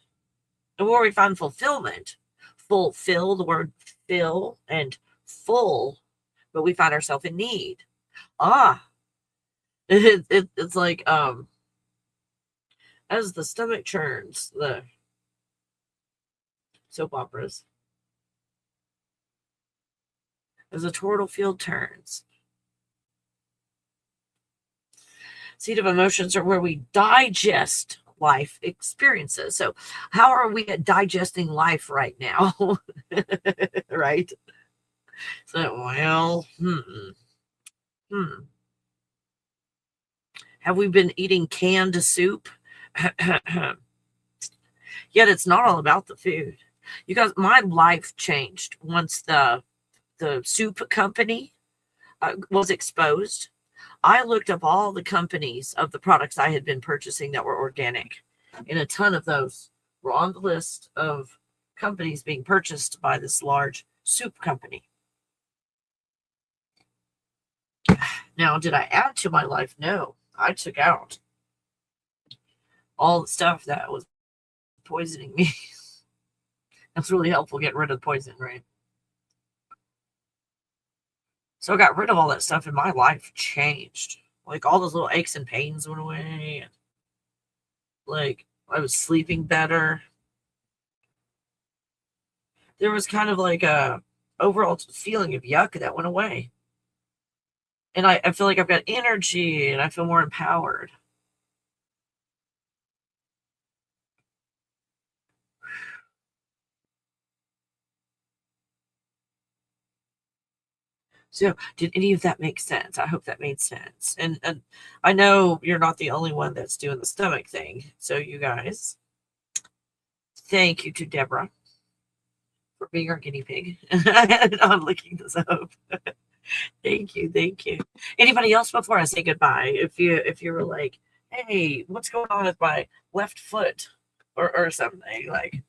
And where we find fulfillment, fulfill, the word fill, and full, but we find ourselves in need. It's like, as the stomach churns, the soap operas, as a turtle field turns. Seat of emotions are where we digest life experiences. So how are we at digesting life right now? Right? So, well, have we been eating canned soup? Yet it's not all about the food. You guys, my life changed once the soup company was exposed. I looked up all the companies of the products I had been purchasing that were organic, and a ton of those were on the list of companies being purchased by this large soup company. Now, did I add to my life? No, I took out all the stuff that was poisoning me. That's really helpful getting rid of the poison, right? So I got rid of all that stuff and my life changed. Like all those little aches and pains went away. And like I was sleeping better. There was kind of like a overall feeling of yuck that went away. And I feel like I've got energy and I feel more empowered. So did any of that make sense? I hope that made sense. And I know you're not the only one that's doing the stomach thing. So you guys, thank you to Deborah for being our guinea pig. I'm looking this up. Thank you. Anybody else before I say goodbye? If you were like, hey, what's going on with my left foot or something like.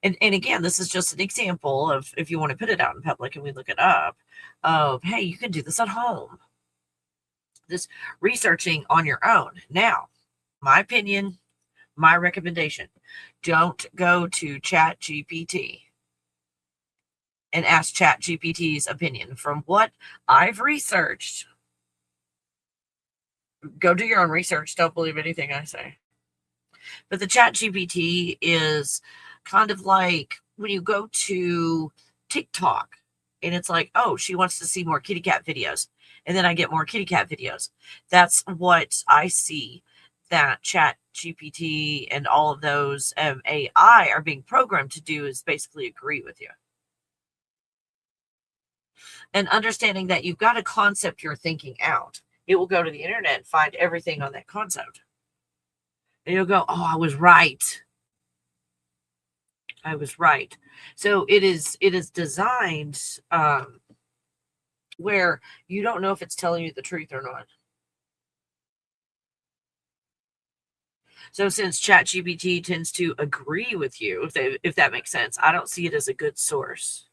And again, this is just an example of if you want to put it out in public and we look it up of, hey, you can do this at home. This researching on your own. Now, my opinion, my recommendation, don't go to ChatGPT and ask ChatGPT's opinion. From what I've researched, go do your own research. Don't believe anything I say. But the ChatGPT is kind of like when you go to TikTok and it's like, oh, she wants to see more kitty cat videos. And then I get more kitty cat videos. That's what I see that Chat GPT and all of those AI are being programmed to do, is basically agree with you. And understanding that you've got a concept you're thinking out. It will go to the internet and find everything on that concept. And you'll go, oh, I was right. I was right. So it is designed where you don't know if it's telling you the truth or not. So since ChatGPT tends to agree with you, if that makes sense, I don't see it as a good source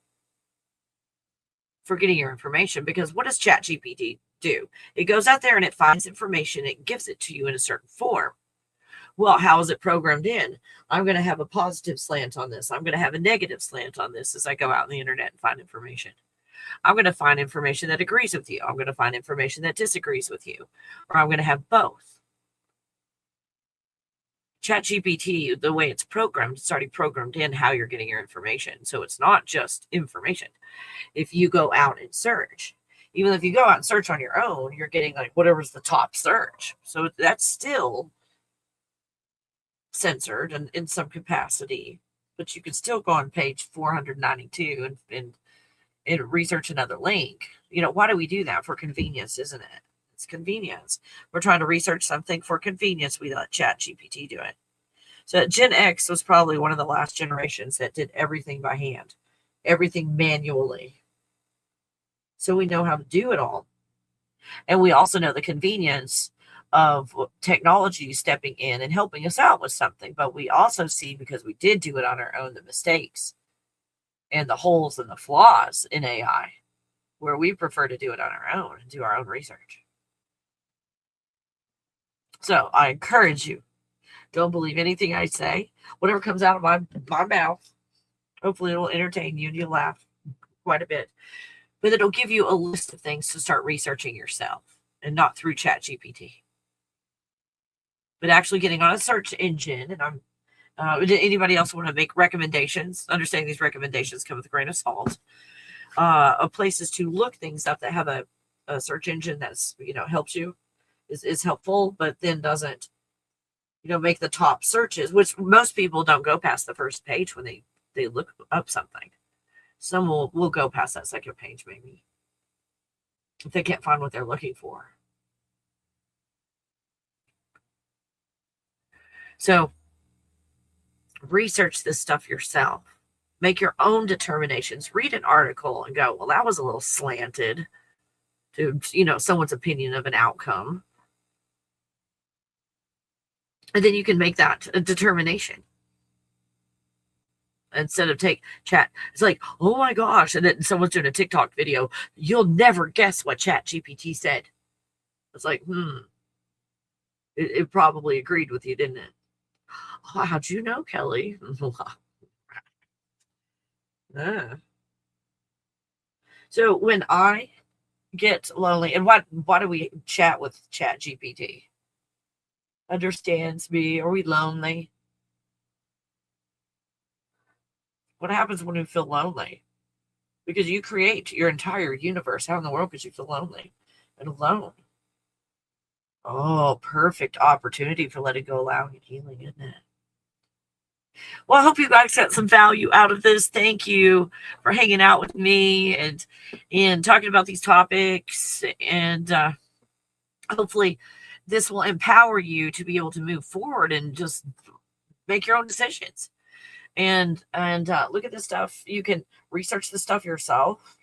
for getting your information, because what does ChatGPT do? It goes out there and it finds information, it gives it to you in a certain form. Well, how is it programmed in? I'm going to have a positive slant on this. I'm going to have a negative slant on this as I go out on the internet and find information. I'm going to find information that agrees with you. I'm going to find information that disagrees with you. Or I'm going to have both. ChatGPT, the way it's programmed, it's already programmed in how you're getting your information. So it's not just information. If you go out and search, even if you go out and search on your own, you're getting like whatever's the top search. So that's still censored and in some capacity, but you can still go on page 492 and research another link. Why do we do that? For convenience, isn't it? It's convenience. We're trying to research something for convenience. We let ChatGPT do it. So Gen X was probably one of the last generations that did everything by hand, everything manually. So we know how to do it all. And we also know the convenience of technology stepping in and helping us out with something. But we also see, because we did do it on our own, the mistakes and the holes and the flaws in AI, where we prefer to do it on our own and do our own research. So I encourage you, don't believe anything I say. Whatever comes out of my mouth, hopefully it'll entertain you and you'll laugh quite a bit. But it'll give you a list of things to start researching yourself, and not through ChatGPT. But actually getting on a search engine, and anybody else want to make recommendations? Understanding these recommendations come with a grain of salt. Of places to look things up that have a search engine that's helps you is helpful, but then doesn't make the top searches, which most people don't go past the first page when they look up something. Some will go past that second page maybe if they can't find what they're looking for. So research this stuff yourself. Make your own determinations. Read an article and go, well, that was a little slanted to, someone's opinion of an outcome. And then you can make that a determination. Instead of take chat, it's like, oh my gosh, and then someone's doing a TikTok video. You'll never guess what ChatGPT said. It's like, it probably agreed with you, didn't it? Oh, how'd you know, Kelly? So when I get lonely, and why do we chat with ChatGPT? Understands me. Are we lonely? What happens when we feel lonely? Because you create your entire universe. How in the world could you feel lonely and alone? Oh, perfect opportunity for letting go, allowing, and healing, isn't it? Well, I hope you guys got some value out of this. Thank you for hanging out with me and talking about these topics. And hopefully this will empower you to be able to move forward and just make your own decisions. And look at this stuff. You can research the stuff yourself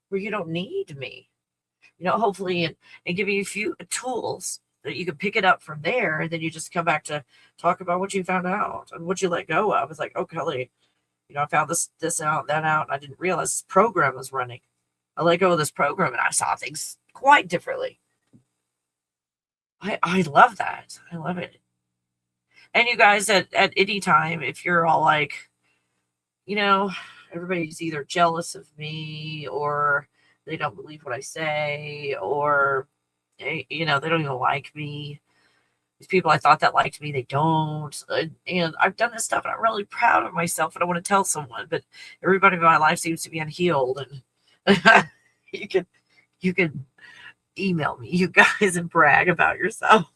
where you don't need me. Hopefully, and give you a few tools that you can pick it up from there, and then you just come back to talk about what you found out and what you let go of. It's like, oh, Kelly, I found this out, that out, and I didn't realize this program was running. I let go of this program, and I saw things quite differently. I love that. I love it. And you guys, at any time, if you're all like, everybody's either jealous of me, or they don't believe what I say, or, they don't even like me. These people I thought that liked me, they don't. And I've done this stuff, and I'm really proud of myself, and I want to tell someone, but everybody in my life seems to be unhealed. And you can email me, you guys, and brag about yourself.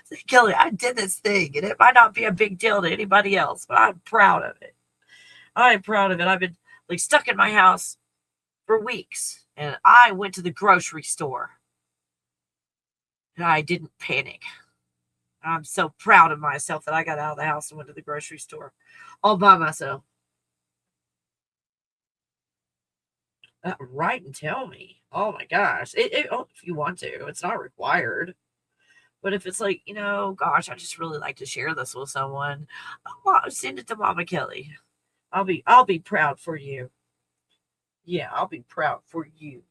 Say, Kelly, I did this thing, and it might not be a big deal to anybody else, but I'm proud of it. I'm proud of it. I've been like stuck in my house for weeks, and I went to the grocery store, and I didn't panic. I'm so proud of myself that I got out of the house and went to the grocery store all by myself. Write and tell me. Oh my gosh. If you want to, it's not required. But if it's like, gosh, I just really like to share this with someone, send it to Mama Kelly. I'll be proud for you. Yeah, I'll be proud for you.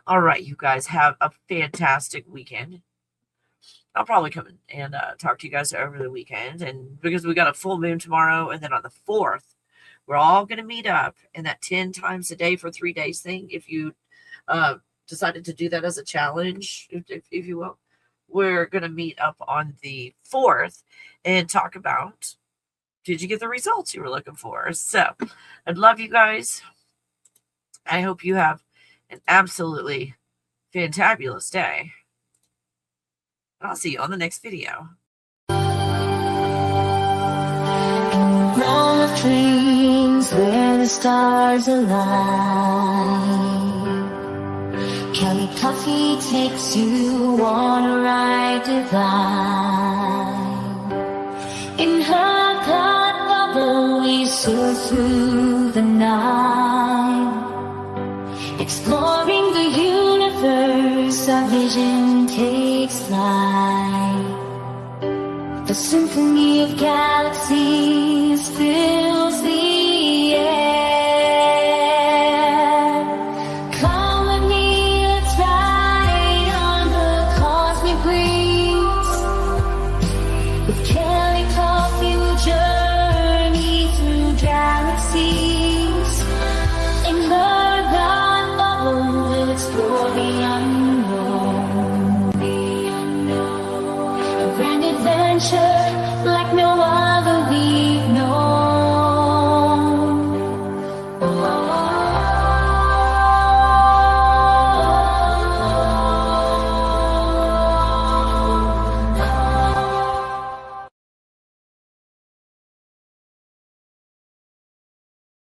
All right, you guys have a fantastic weekend. I'll probably come and talk to you guys over the weekend. And because we got a full moon tomorrow, and then on the 4th, we're all going to meet up in that 10 times a day for 3 days thing. If you decided to do that as a challenge, if you will, we're going to meet up on the 4th and talk about, did you get the results you were looking for? So I'd love you guys. I hope you have an absolutely fantabulous day. I'll see you on the next video. Realm of dreams where the stars align. Kelly Coffee takes you on a ride divine. In her God bubble we soar through the night. Exploring the universe, our vision takes flight. The symphony of galaxies fills the air. Come with me, let's ride on the cosmic breeze. With Kelly Coffee we'll journey through galaxies. In her God bubble we'll explore the unknown. A grand adventure like no other.